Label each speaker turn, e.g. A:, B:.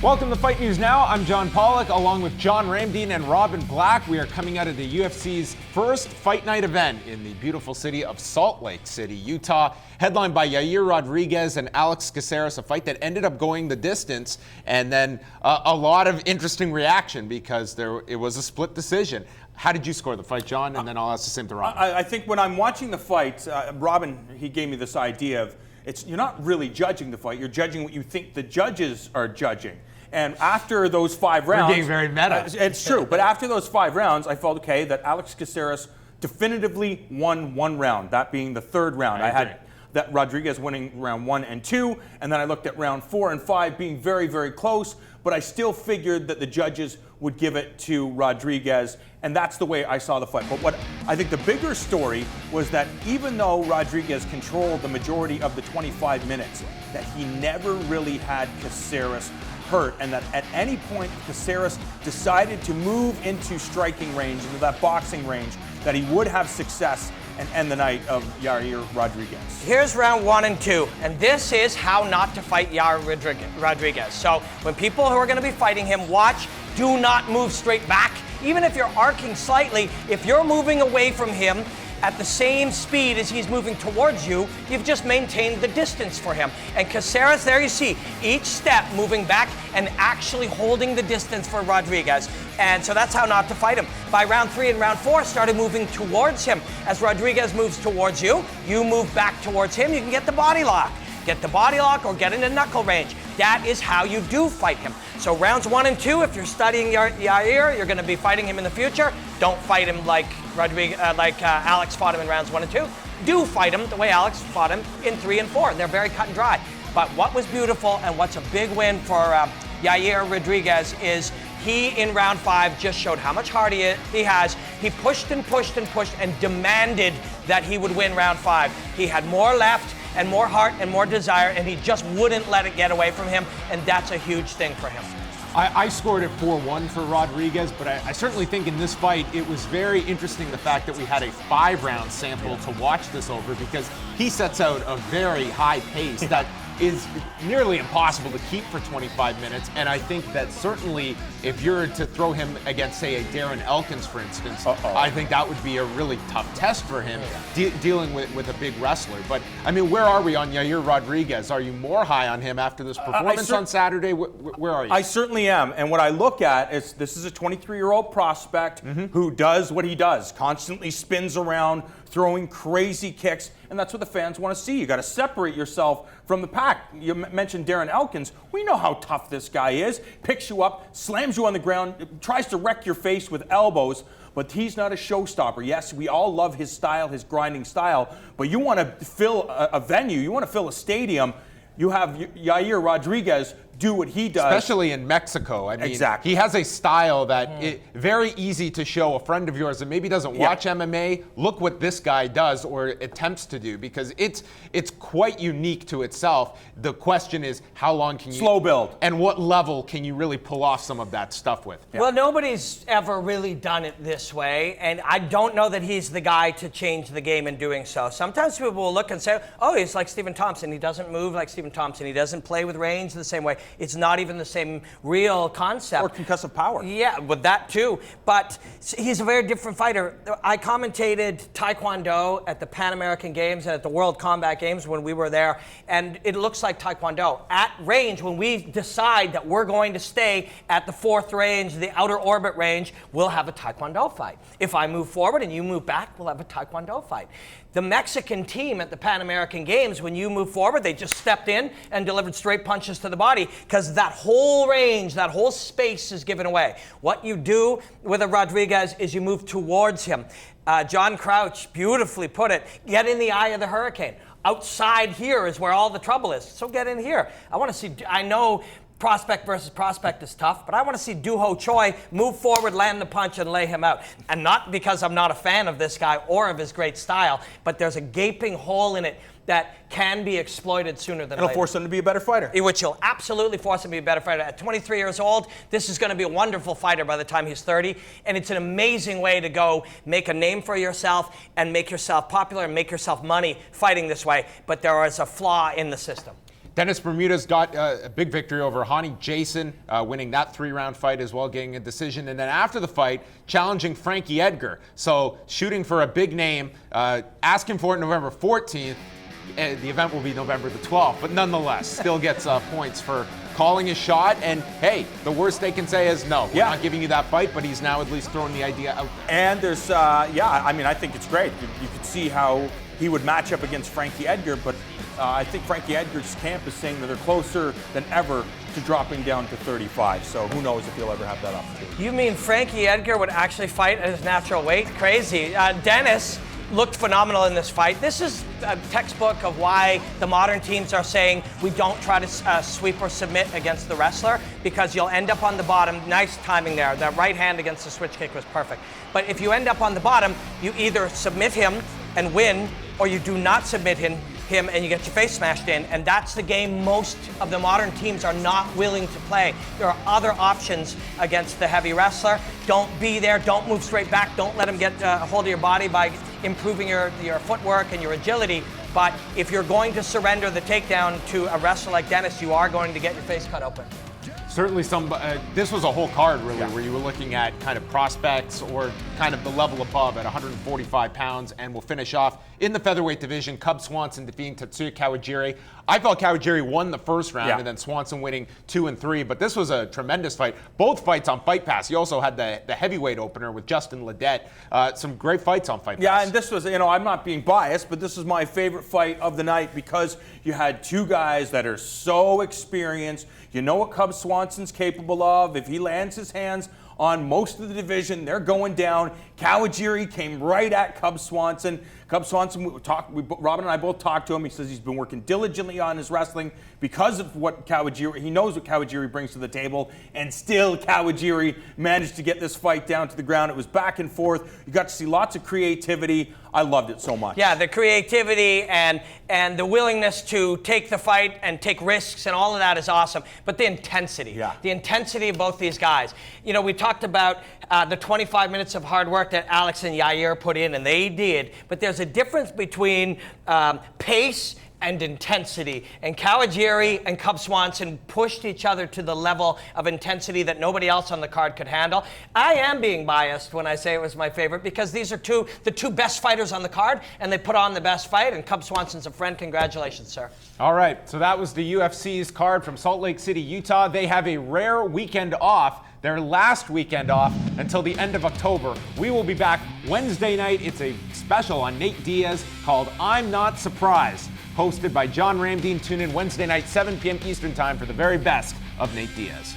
A: Welcome to Fight News Now. I'm John Pollock, along with John Ramdeen and Robin Black. We are coming out of the UFC's first fight night event in the beautiful city of Salt Lake City, Utah, headlined by Yair Rodriguez and Alex Caceres, a fight that ended up going the distance, and then a lot of interesting reaction because it was a split decision. How did you score the fight, John? And then I'll ask the same to Robin.
B: I think when I'm watching the fight, Robin, he gave me this idea of you're not really judging the fight, you're judging what you think the judges are judging. And after those 5 rounds...
A: We're getting very meta.
B: It's true, but after those 5 rounds, I felt, okay, that Alex Caceres definitively won 1 round, that being the 3rd round. I had that Rodriguez winning round 1 and 2, and then I looked at round 4 and 5 being very, very close, but I still figured that the judges would give it to Rodriguez, and that's the way I saw the fight. But what I think the bigger story was that even though Rodriguez controlled the majority of the 25 minutes, that he never really had Caceres hurt, and that at any point Caceres decided to move into striking range, into that boxing range, that he would have success and end the night of Yair Rodriguez.
C: Here's round 1 and 2, and this is how not to fight Yair Rodriguez. So when people who are going to be fighting him watch, do not move straight back. Even if you're arcing slightly, if you're moving away from him at the same speed as he's moving towards you, you've just maintained the distance for him. And Caceres, there you see, each step moving back and actually holding the distance for Rodriguez. And so that's how not to fight him. By round 3 and round 4, started moving towards him. As Rodriguez moves towards you, you move back towards him, you can get the body lock. Get the body lock or get into knuckle range. That is how you do fight him. So rounds 1 and 2, if you're studying Yair, you're going to be fighting him in the future. Don't fight him like Alex fought him in rounds 1 and 2. Do fight him the way Alex fought him in 3 and 4. They're very cut and dry. But what was beautiful and what's a big win for Yair Rodriguez is he, in round 5, just showed how much heart he has. He pushed and pushed and pushed and demanded that he would win round 5. He had more left and more heart and more desire, and he just wouldn't let it get away from him, and that's a huge thing for him.
A: I scored it 4-1 for Rodriguez, but I certainly think in this fight it was very interesting the fact that we had a 5-round sample to watch this over, because he sets out a very high pace that is nearly impossible to keep for 25 minutes, and I think that certainly if you're to throw him against, say, a Darren Elkins, for instance, I think that would be a really tough test for him, dealing with a big wrestler. But, I mean, where are we on Yair Rodriguez? Are you more high on him after this performance on Saturday? Where are you?
B: I certainly am, and what I look at is this is a 23-year-old prospect who does what he does, constantly spins around, throwing crazy kicks, and that's what the fans want to see. You got to separate yourself from the pack. You mentioned Darren Elkins. We know how tough this guy is. Picks you up, slams you on the ground, tries to wreck your face with elbows, but he's not a showstopper. Yes, we all love his style, his grinding style, but you want to fill a venue, you want to fill a stadium. You have Yair Rodriguez do what he does.
A: Especially in Mexico. I mean,
B: exactly.
A: He has a style that very easy to show a friend of yours that maybe doesn't watch MMA. Look what this guy does or attempts to do, because it's quite unique to itself. The question is, how long can you...
B: Slow build.
A: And what level can you really pull off some of that stuff with?
C: Yeah. Well, nobody's ever really done it this way, and I don't know that he's the guy to change the game in doing so. Sometimes people will look and say, oh, he's like Stephen Thompson. He doesn't move like Stephen Thompson. He doesn't play with range the same way. It's not even the same real concept.
B: Or concussive power.
C: Yeah, with that too. But he's a very different fighter. I commentated Taekwondo at the Pan American Games and at the World Combat Games when we were there, and it looks like Taekwondo. At range, when we decide that we're going to stay at the 4th range, the outer orbit range, we'll have a Taekwondo fight. If I move forward and you move back, we'll have a Taekwondo fight. The Mexican team at the Pan American Games, when you move forward, they just stepped in and delivered straight punches to the body, because that whole range, that whole space is given away. What you do with a Rodriguez is you move towards him. John Crouch beautifully put it, get in the eye of the hurricane. Outside here is where all the trouble is, so get in here. I know prospect versus prospect is tough, but I want to see Doo Ho Choi move forward, land the punch, and lay him out. And not because I'm not a fan of this guy or of his great style, but there's a gaping hole in it that can be exploited sooner than later.
B: It'll force him to be a better fighter.
C: Which will absolutely force him to be a better fighter. At 23 years old, this is going to be a wonderful fighter by the time he's 30, and it's an amazing way to go make a name for yourself and make yourself popular and make yourself money fighting this way, but there is a flaw in the system.
A: Dennis Bermudez got a big victory over Hani Jason, winning that 3-round fight as well, getting a decision. And then after the fight, challenging Frankie Edgar. So shooting for a big name, asking for it November 14th. The event will be November the 12th, but nonetheless, still gets points for calling his shot. And hey, the worst they can say is no, we're not giving you that fight, but he's now at least throwing the idea out there.
B: And there's, I mean, I think it's great. You could see how he would match up against Frankie Edgar, but I think Frankie Edgar's camp is saying that they're closer than ever to dropping down to 35. So who knows if he'll ever have that opportunity.
C: You mean Frankie Edgar would actually fight at his natural weight? Crazy. Dennis looked phenomenal in this fight. This is a textbook of why the modern teams are saying we don't try to sweep or submit against the wrestler, because you'll end up on the bottom. Nice timing there. That right hand against the switch kick was perfect. But if you end up on the bottom, you either submit him and win, or you do not submit him and you get your face smashed in. And that's the game most of the modern teams are not willing to play. There are other options against the heavy wrestler. Don't be there. Don't move straight back. Don't let him get a hold of your body by improving your footwork and your agility. But if you're going to surrender the takedown to a wrestler like Dennis, you are going to get your face cut open.
A: Certainly this was a whole card, really, where you were looking at kind of prospects or kind of the level above at 145 pounds. And we'll finish off in the featherweight division, Cub Swanson defeating Tatsuya Kawajiri. I felt Kawajiri won the first round and then Swanson winning 2 and 3, but this was a tremendous fight. Both fights on Fight Pass. You also had the heavyweight opener with Justin Ledet. Some great fights on Fight Pass.
B: Yeah, and this was, I'm not being biased, but this was my favorite fight of the night because you had two guys that are so experienced. You know what Cub Swanson's capable of. If he lands his hands on most of the division, they're going down. Kawajiri came right at Cub Swanson. Cub Swanson, Robin and I both talked to him. He says he's been working diligently on his wrestling because of what he knows what Kawajiri brings to the table, and still Kawajiri managed to get this fight down to the ground. It was back and forth. You got to see lots of creativity. I loved it so much.
C: Yeah, the creativity and the willingness to take the fight and take risks and all of that is awesome. But the intensity, the intensity of both these guys. We talked about the 25 minutes of hard work that Alex and Yair put in, and they did. But there's a difference between pace and intensity. And Kawajiri and Cub Swanson pushed each other to the level of intensity that nobody else on the card could handle. I am being biased when I say it was my favorite because these are the two best fighters on the card, and they put on the best fight, and Cub Swanson's a friend. Congratulations, sir.
A: All right, so that was the UFC's card from Salt Lake City, Utah. They have a rare weekend off, their last weekend off until the end of October. We will be back Wednesday night. It's a special on Nate Diaz called I'm Not Surprised, hosted by John Ramdeen. Tune in Wednesday night, 7 p.m. Eastern Time for the very best of Nate Diaz.